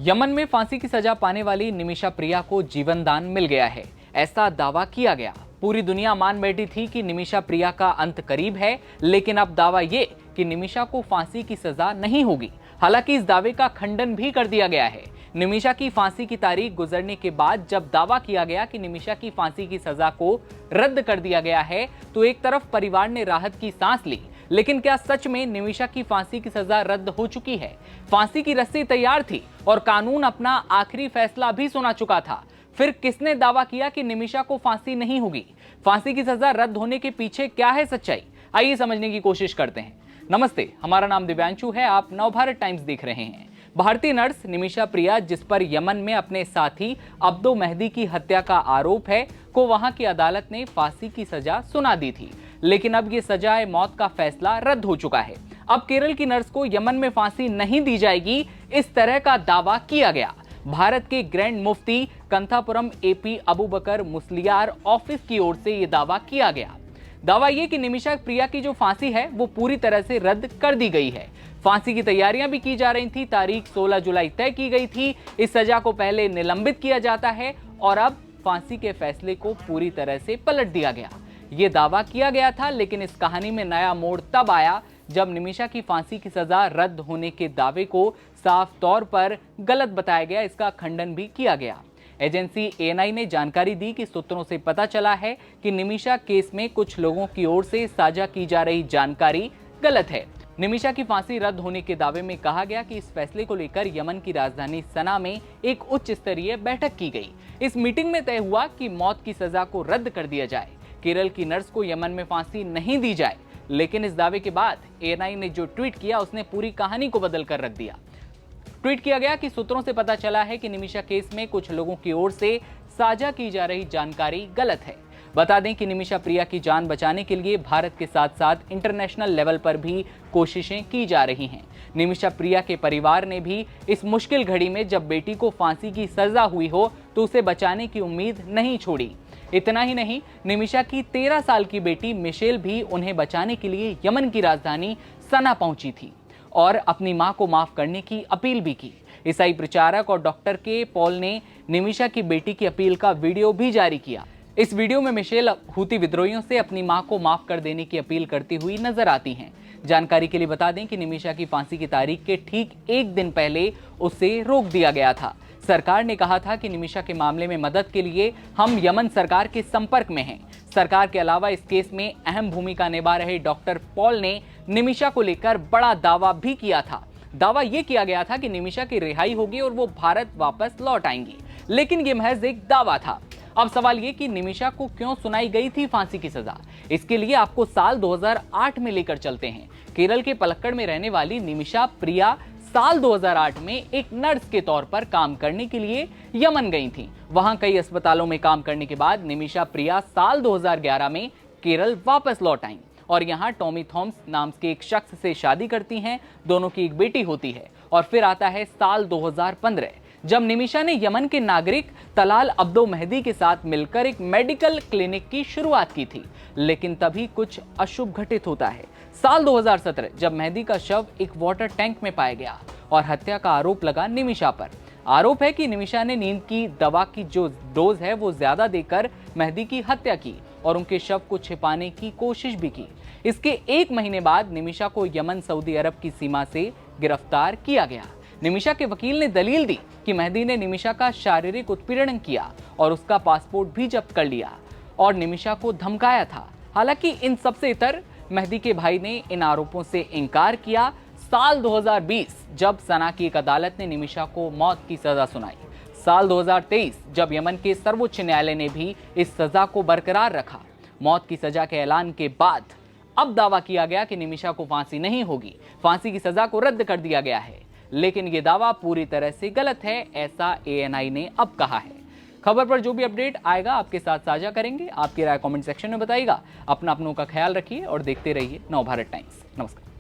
Yemen में फांसी की सजा पाने वाली निमिषा प्रिया को जीवन दान मिल गया है, ऐसा दावा किया गया। पूरी दुनिया मान बैठी थी कि निमिषा प्रिया का अंत करीब है, लेकिन अब दावा ये कि निमिषा को फांसी की सजा नहीं होगी। हालांकि इस दावे का खंडन भी कर दिया गया है। निमिषा की फांसी की तारीख गुजरने के बाद जब दावा किया गया कि निमिषा की फांसी की सजा को रद्द कर दिया गया है, तो एक तरफ परिवार ने राहत की सांस ली, लेकिन क्या सच में निमिषा की फांसी की सजा रद्द हो चुकी है? फांसी की रस्सी तैयार थी और कानून अपना आखिरी फैसला भी सुना चुका था। फिर किसने दावा किया कि निमिषा को फांसी नहीं होगी? फांसी की सजा रद्द होने के पीछे क्या है सच्चाई? आइए समझने की कोशिश करते हैं। नमस्ते, हमारा नाम दिव्यांशु है, आप नवभारत टाइम्स देख रहे हैं। भारतीय नर्स निमिषा प्रिया, जिस पर यमन में अपने साथी अब्दो मेहदी की हत्या का आरोप है, को वहां की अदालत ने फांसी की सजा सुना दी थी, लेकिन अब ये सजाए मौत का फैसला रद्द हो चुका है। अब केरल की नर्स को यमन में फांसी नहीं दी जाएगी, इस तरह का दावा किया गया। भारत के ग्रैंड मुफ्ती कंथापुरम एपी अबूबकर मुस्लियार ऑफिस की ओर से यह दावा किया गया। दावा यह कि निमिषा प्रिया की जो फांसी है वो पूरी तरह से रद्द कर दी गई है। फांसी की तैयारियां भी की जा रही थी। तारीख 16 जुलाई तय की गई थी। इस सजा को पहले निलंबित किया जाता है और अब फांसी के फैसले को पूरी तरह से पलट दिया गया। ये दावा किया गया था, लेकिन इस कहानी में नया मोड़ तब आया जब निमिषा की फांसी की सजा रद्द होने के दावे को साफ तौर पर गलत बताया गया। इसका खंडन भी किया गया। एजेंसी एएनआई ने जानकारी दी कि सूत्रों से पता चला है कि निमिषा केस में कुछ लोगों की ओर से साझा की जा रही जानकारी गलत है। निमिषा की फांसी रद्द होने के दावे में कहा गया कि इस फैसले को लेकर यमन की राजधानी सना में एक उच्च स्तरीय बैठक की गई। इस मीटिंग में तय हुआ कि मौत की सजा को रद्द कर दिया जाए, केरल की नर्स को यमन में फांसी नहीं दी जाए। लेकिन इस दावे के बाद एएनआई ने जो ट्वीट किया, उसने पूरी कहानी को बदल कर रख दिया। ट्वीट किया गया कि सूत्रों से पता चला है कि निमिषा केस में कुछ लोगों की ओर से साझा की जा रही जानकारी गलत है। बता दें कि निमिषा प्रिया की जान बचाने के लिए भारत के साथ साथ इंटरनेशनल लेवल पर भी कोशिशें की जा रही हैं। निमिषा प्रिया के परिवार ने भी इस मुश्किल घड़ी में जब बेटी को फांसी की सजा हुई हो तो उसे बचाने की उम्मीद नहीं छोड़ी। इतना ही नहीं, निमिषा की 13 साल की बेटी मिशेल भी उन्हें बचाने के लिए यमन की राजधानी सना पहुंची थी और अपनी मां को माफ करने की अपील भी की। ईसाई प्रचारक और डॉक्टर के पॉल ने निमिषा की बेटी की अपील का वीडियो भी जारी किया। इस वीडियो में मिशेल हूती विद्रोहियों से अपनी मां को माफ कर देने की अपील करती हुई नजर आती हैं। जानकारी के लिए बता दें कि निमिषा की फांसी की तारीख के ठीक एक दिन पहले उसे रोक दिया गया था। सरकार ने कहा था कि निमिषा के मामले में मदद के लिए हम यमन सरकार के संपर्क में हैं। सरकार के अलावा इस केस में अहम भूमिका निभा रहे डॉक्टर पॉल ने निमिषा को लेकर बड़ा दावा भी किया था। दावा यह किया गया था कि निमिषा की रिहाई होगी और वो भारत वापस लौट आएंगी, लेकिन ये महज एक दावा था। अब सवाल ये कि निमिषा को क्यों सुनाई गई थी फांसी की सजा? इसके लिए आपको साल 2008 में लेकर चलते हैं। केरल के पलक्कड़ में रहने वाली निमिषा प्रिया साल 2008 में एक नर्स के तौर पर काम करने के लिए यमन गई थी। वहां कई अस्पतालों में काम करने के बाद निमिषा प्रिया साल 2011 में केरल वापस लौट आईं और यहां टॉमी थॉम्स नाम के एक शख्स से शादी करती हैं। दोनों की एक बेटी होती है। और फिर आता है साल 2015, जब निमिषा ने यमन के नागरिक तलाल अब्दो मेहदी के साथ मिलकर एक मेडिकल क्लिनिक की शुरुआत की थी। लेकिन तभी कुछ अशुभ घटित होता है। साल 2017, जब मेहदी का शव एक वाटर टैंक में पाया गया और हत्या का आरोप लगा निमिषा पर। आरोप है कि निमिषा ने नींद की दवा की जो डोज है वो ज्यादा देकर मेहदी की हत्या की और उनके शव को छिपाने की कोशिश भी की। इसके एक महीने बाद निमिषा को यमन सऊदी अरब की सीमा से गिरफ्तार किया गया। निमिषा के वकील ने दलील दी कि मेहदी ने निमिषा का शारीरिक उत्पीड़न किया और उसका पासपोर्ट भी जब्त कर लिया और निमिषा को धमकाया था। हालांकि इन सबसे इतर मेहदी के भाई ने इन आरोपों से इनकार किया। साल 2020, जब सना की एक अदालत ने निमिषा को मौत की सजा सुनाई। साल 2023, जब यमन के सर्वोच्च न्यायालय ने भी इस सजा को बरकरार रखा। मौत की सजा के ऐलान के बाद अब दावा किया गया कि निमिषा को फांसी नहीं होगी। फांसी की सजा को रद्द कर दिया गया है, लेकिन ये दावा पूरी तरह से गलत है, ऐसा एएनआई ने अब कहा है। खबर पर जो भी अपडेट आएगा आपके साथ साझा करेंगे। आपकी राय कमेंट सेक्शन में बताइएगा। अपनों का ख्याल रखिए और देखते रहिए नवभारत टाइम्स। नमस्कार।